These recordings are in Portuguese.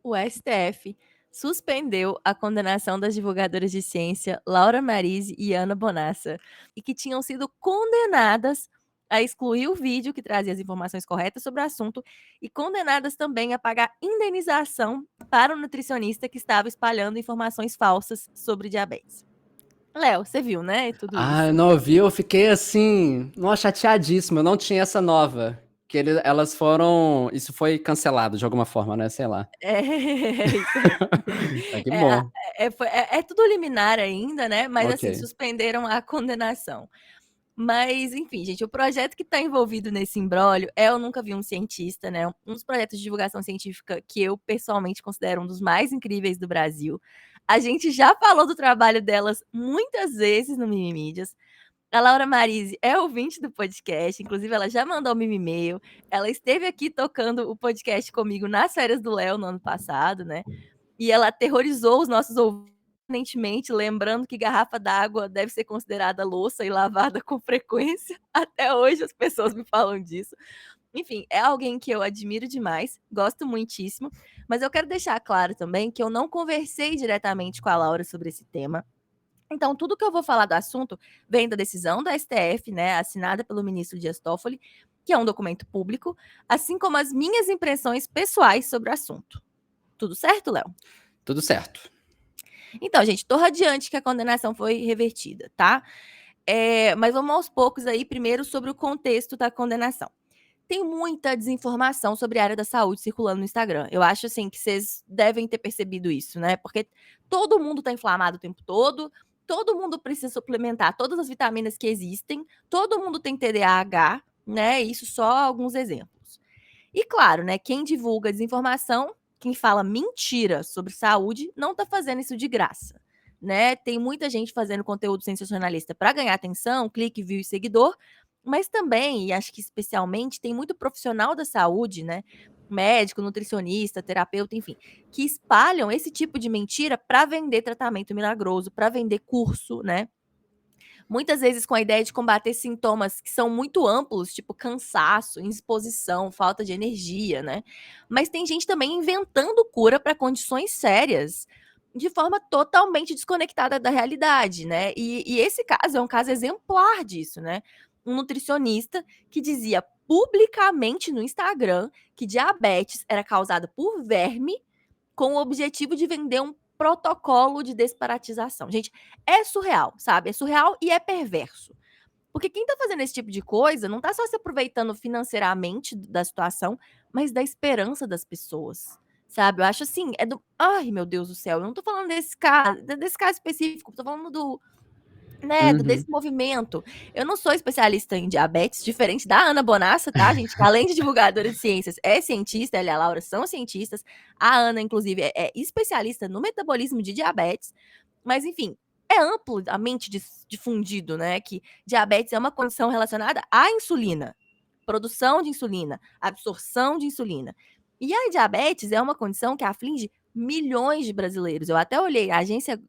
O STF suspendeu a condenação das divulgadoras de ciência Laura Marise e Ana Bonassa, e que tinham sido condenadas a excluir o vídeo que trazia as informações corretas sobre o assunto e condenadas também a pagar indenização para o nutricionista que estava espalhando informações falsas sobre diabetes. Léo, você viu, né, tudo Ah, eu isso? não ouvi, eu fiquei assim, nossa, chateadíssimo, eu não tinha essa nova. Elas foram. Isso foi cancelado de alguma forma, né? Sei lá. É, isso aí. Ah, que É, bom. é tudo liminar ainda, né? Mas assim, Ok. suspenderam a condenação. Mas, enfim, gente, o projeto que está envolvido nesse imbróglio é Eu Nunca Vi um Cientista, né? Um dos projetos de divulgação científica que eu pessoalmente considero um dos mais incríveis do Brasil. A gente já falou do trabalho delas muitas vezes no Mimimídias. A Laura Marise é ouvinte do podcast, inclusive ela já mandou um e-mail. Ela esteve aqui tocando o podcast comigo nas férias do Léo no ano passado, né? E ela aterrorizou os nossos ouvintes, permanentemente, lembrando que garrafa d'água deve ser considerada louça e lavada com frequência. Até hoje as pessoas me falam disso. Enfim, é alguém que eu admiro demais, gosto muitíssimo, mas eu quero deixar claro também que eu não conversei diretamente com a Laura sobre esse tema. Então, tudo que eu vou falar do assunto vem da decisão da STF, né, assinada pelo ministro Dias Toffoli, que é um documento público, assim como as minhas impressões pessoais sobre o assunto. Tudo certo, Léo? Tudo certo. Então, gente, tô radiante que a condenação foi revertida, tá? Mas vamos aos poucos aí, primeiro sobre o contexto da condenação. Tem muita desinformação sobre a área da saúde circulando no Instagram. Eu acho, assim, que vocês devem ter percebido isso, né? Porque todo mundo tá inflamado o tempo todo mundo precisa suplementar todas as vitaminas que existem, todo mundo tem TDAH, né? Isso só alguns exemplos. E claro, né, quem divulga desinformação, quem fala mentira sobre saúde, não está fazendo isso de graça, né? Tem muita gente fazendo conteúdo sensacionalista para ganhar atenção, clique, view e seguidor, mas também, e acho que especialmente, tem muito profissional da saúde, né? Médico, nutricionista, terapeuta, enfim, que espalham esse tipo de mentira para vender tratamento milagroso, para vender curso, né? Muitas vezes com a ideia de combater sintomas que são muito amplos, tipo cansaço, indisposição, falta de energia, né? Mas tem gente também inventando cura para condições sérias, de forma totalmente desconectada da realidade, né? E esse caso é um caso exemplar disso, né? Um nutricionista que dizia publicamente no Instagram que diabetes era causada por verme com o objetivo de vender um protocolo de desparatização. Gente, é surreal, sabe? É surreal e é perverso. Porque quem tá fazendo esse tipo de coisa não tá só se aproveitando financeiramente da situação, mas da esperança das pessoas. Sabe? Eu acho assim, é do. Ai, meu Deus do céu, eu não tô falando desse caso específico, tô falando do, né, desse Uhum. movimento. Eu não sou especialista em diabetes, diferente da Ana Bonassa, tá, gente? Que além de divulgadora de ciências, é cientista, ela e a Laura são cientistas. A Ana, inclusive, é especialista no metabolismo de diabetes. Mas, enfim, é amplamente difundido, né, que diabetes é uma condição relacionada à insulina, produção de insulina, absorção de insulina. E a diabetes é uma condição que aflige milhões de brasileiros. Eu até olhei,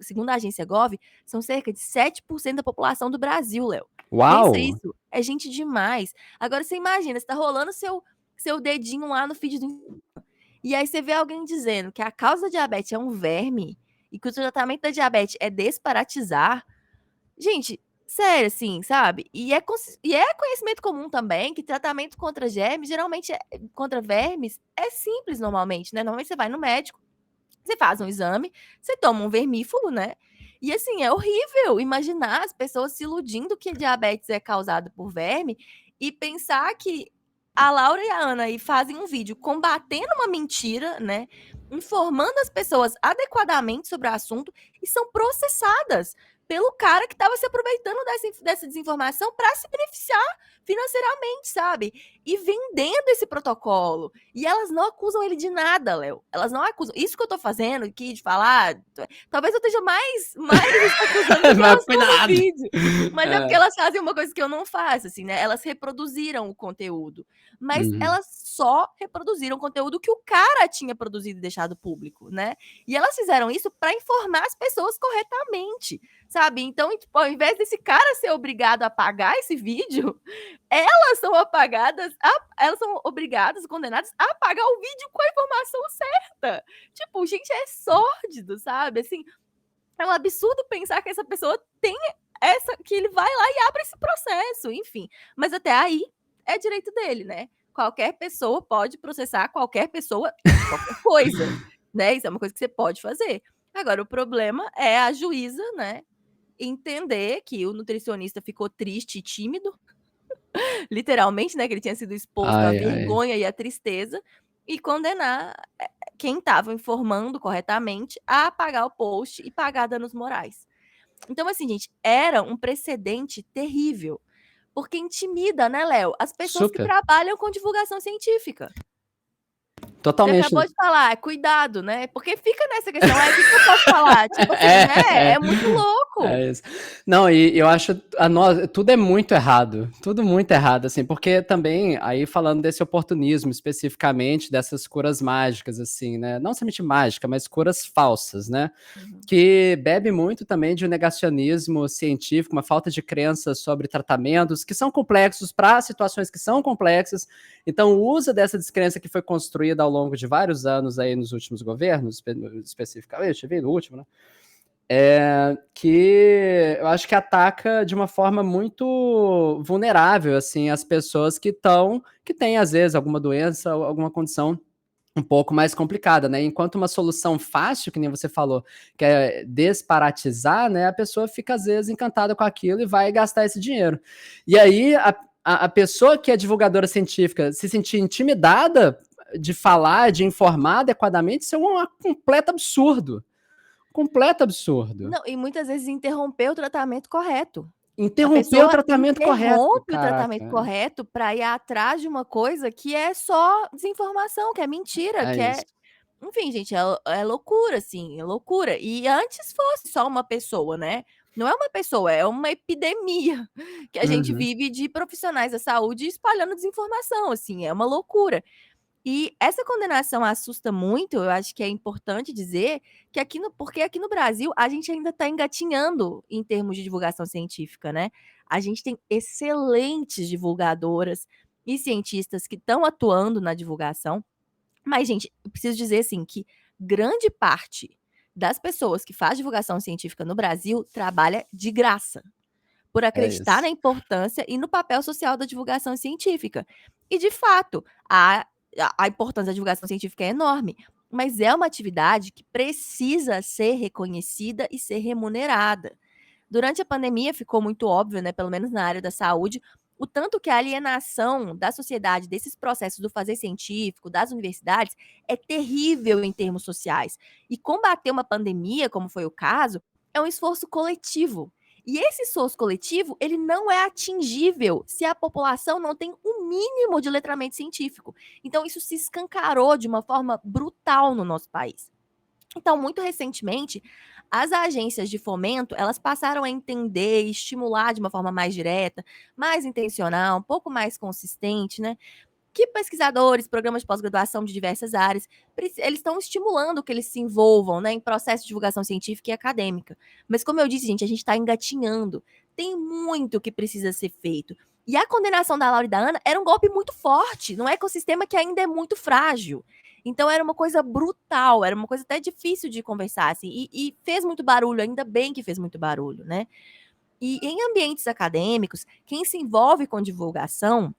segundo a agência Gov, são cerca de 7% da população do Brasil, Léo. Pensa Uau! isso, é gente demais. Agora você imagina, você tá rolando seu dedinho lá no feed do Instagram, e aí você vê alguém dizendo que a causa da diabetes é um verme e que o tratamento da diabetes é desparatizar. Gente, sério, assim, sabe? E é conhecimento comum também que tratamento contra germes, geralmente contra vermes, é simples normalmente, né? Normalmente você vai no médico, você faz um exame, você toma um vermífugo, né? E assim, é horrível imaginar as pessoas se iludindo que diabetes é causado por verme e pensar que a Laura e a Ana aí fazem um vídeo combatendo uma mentira, né? Informando as pessoas adequadamente sobre o assunto e são processadas pelo cara que estava se aproveitando dessa desinformação para se beneficiar financeiramente, sabe? E vendendo esse protocolo. E elas não acusam ele de nada, Léo. Elas não acusam. Isso que eu tô fazendo aqui, de falar, talvez eu esteja mais acusando do que Mas elas estão no cuidado! vídeo. Mas é porque É. elas fazem uma coisa que eu não faço, assim, né? Elas reproduziram o conteúdo. mas Uhum. elas só reproduziram conteúdo que o cara tinha produzido e deixado público, né? E elas fizeram isso para informar as pessoas corretamente, sabe? Então, tipo, ao invés desse cara ser obrigado a apagar esse vídeo, elas são elas são obrigadas, condenadas a apagar o vídeo com a informação certa. Tipo, gente, é sórdido, sabe? Assim, é um absurdo pensar que essa pessoa tem que ele vai lá e abre esse processo, enfim. Mas até aí é direito dele, né? Qualquer pessoa pode processar qualquer pessoa de qualquer coisa, né? Isso é uma coisa que você pode fazer. Agora, o problema é a juíza, né, entender que o nutricionista ficou triste e tímido, literalmente, né, que ele tinha sido exposto à Ai, ai. vergonha e à tristeza, e condenar quem estava informando corretamente a apagar o post e pagar danos morais. Então, assim, gente, era um precedente terrível, porque intimida, né, Léo, as pessoas que Super. trabalham com divulgação científica. Você acabou Totalmente. de falar, cuidado, né? Porque fica nessa questão, o que eu posso falar? Tipo assim, né? É, É muito louco. é isso. Não, e eu acho tudo é muito errado, tudo muito errado, assim, porque também, aí falando desse oportunismo especificamente, dessas curas mágicas, assim, né? Não somente mágica, mas curas falsas, né? Uhum. Que bebe muito também de um negacionismo científico, uma falta de crença sobre tratamentos que são complexos para situações que são complexas. Então, usa dessa descrença que foi construída ao longo de vários anos aí nos últimos governos, especificamente, no último, né? Que eu acho que ataca de uma forma muito vulnerável, assim, as pessoas que têm, às vezes, alguma doença, alguma condição um pouco mais complicada, né? Enquanto uma solução fácil, que nem você falou, que é desparatizar, né? A pessoa fica, às vezes, encantada com aquilo e vai gastar esse dinheiro. E aí, a pessoa que é divulgadora científica se sentir intimidada de falar, de informar adequadamente, isso é um completo absurdo. Completo absurdo. Não, e muitas vezes interromper o tratamento correto. A Interromper o pessoa tratamento correto, interrompe o tratamento caraca. correto para ir atrás de uma coisa que é só desinformação, que é mentira, É que é isso. enfim, gente, é loucura, assim, é loucura. E antes fosse só uma pessoa, né, não é uma pessoa, é uma epidemia que a gente Uhum. vive de profissionais da saúde espalhando desinformação, assim, é uma loucura. E essa condenação assusta muito, eu acho que é importante dizer que porque aqui no Brasil a gente ainda está engatinhando em termos de divulgação científica, né? A gente tem excelentes divulgadoras e cientistas que estão atuando na divulgação, mas, gente, eu preciso dizer assim que grande parte das pessoas que faz divulgação científica no Brasil trabalha de graça, por É acreditar isso. na importância e no papel social da divulgação científica. E, de fato, a importância da divulgação científica é enorme, mas é uma atividade que precisa ser reconhecida e ser remunerada. Durante a pandemia ficou muito óbvio, né, pelo menos na área da saúde, o tanto que a alienação da sociedade desses processos do fazer científico, das universidades, é terrível em termos sociais. E combater uma pandemia, como foi o caso, é um esforço coletivo. E esse esforço coletivo, ele não é atingível se a população não tem o mínimo de letramento científico. Então, isso se escancarou de uma forma brutal no nosso país. Então, muito recentemente, as agências de fomento, elas passaram a entender e estimular de uma forma mais direta, mais intencional, um pouco mais consistente, né, que pesquisadores, programas de pós-graduação de diversas áreas, eles estão estimulando que eles se envolvam, né, em processo de divulgação científica e acadêmica. Mas como eu disse, gente, a gente está engatinhando. Tem muito que precisa ser feito. E a condenação da Laura e da Ana era um golpe muito forte num ecossistema que ainda é muito frágil. Então era uma coisa brutal, era uma coisa até difícil de conversar, assim, e fez muito barulho, ainda bem que fez muito barulho, né? E em ambientes acadêmicos, quem se envolve com divulgação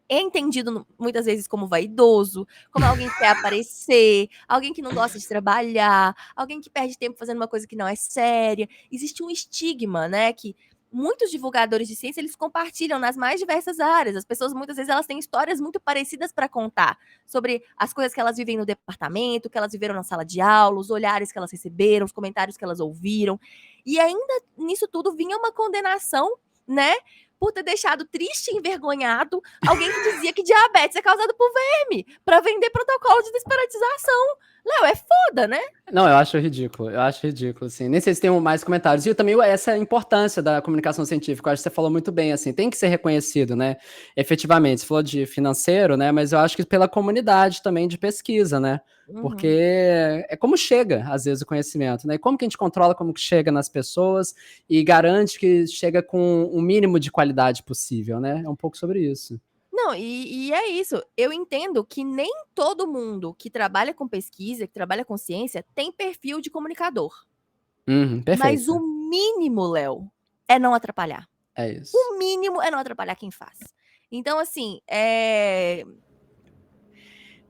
é entendido muitas vezes como vaidoso, como alguém que quer aparecer, alguém que não gosta de trabalhar, alguém que perde tempo fazendo uma coisa que não é séria. Existe um estigma, né, que muitos divulgadores de ciência, eles compartilham nas mais diversas áreas. As pessoas, muitas vezes, elas têm histórias muito parecidas para contar sobre as coisas que elas vivem no departamento, que elas viveram na sala de aula, os olhares que elas receberam, os comentários que elas ouviram. E ainda nisso tudo vinha uma condenação, né, por ter deixado triste e envergonhado alguém que dizia que diabetes é causado por verme, para vender protocolo de desperatização. Léo, é foda, né? Não, eu acho ridículo, assim. Nem sei se tem mais comentários. E também essa importância da comunicação científica, eu acho que você falou muito bem, assim, tem que ser reconhecido, né, efetivamente. Você falou de financeiro, né, mas eu acho que pela comunidade também de pesquisa, né, porque Uhum. é como chega, às vezes, o conhecimento, né, e como que a gente controla como que chega nas pessoas e garante que chega com o mínimo de qualidade possível, né, é um pouco sobre isso. Não, e é isso. Eu entendo que nem todo mundo que trabalha com pesquisa, que trabalha com ciência, tem perfil de comunicador. Uhum, Mas perfeito. o mínimo, Léo, é não atrapalhar. É isso. O mínimo é não atrapalhar quem faz. Então, assim,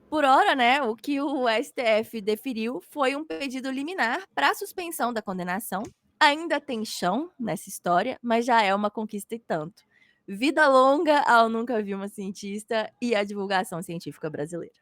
por hora, né, o que o STF deferiu foi um pedido liminar para suspensão da condenação. Ainda tem chão nessa história, mas já é uma conquista e tanto. Vida longa ao Nunca Vi uma Cientista e à divulgação científica brasileira.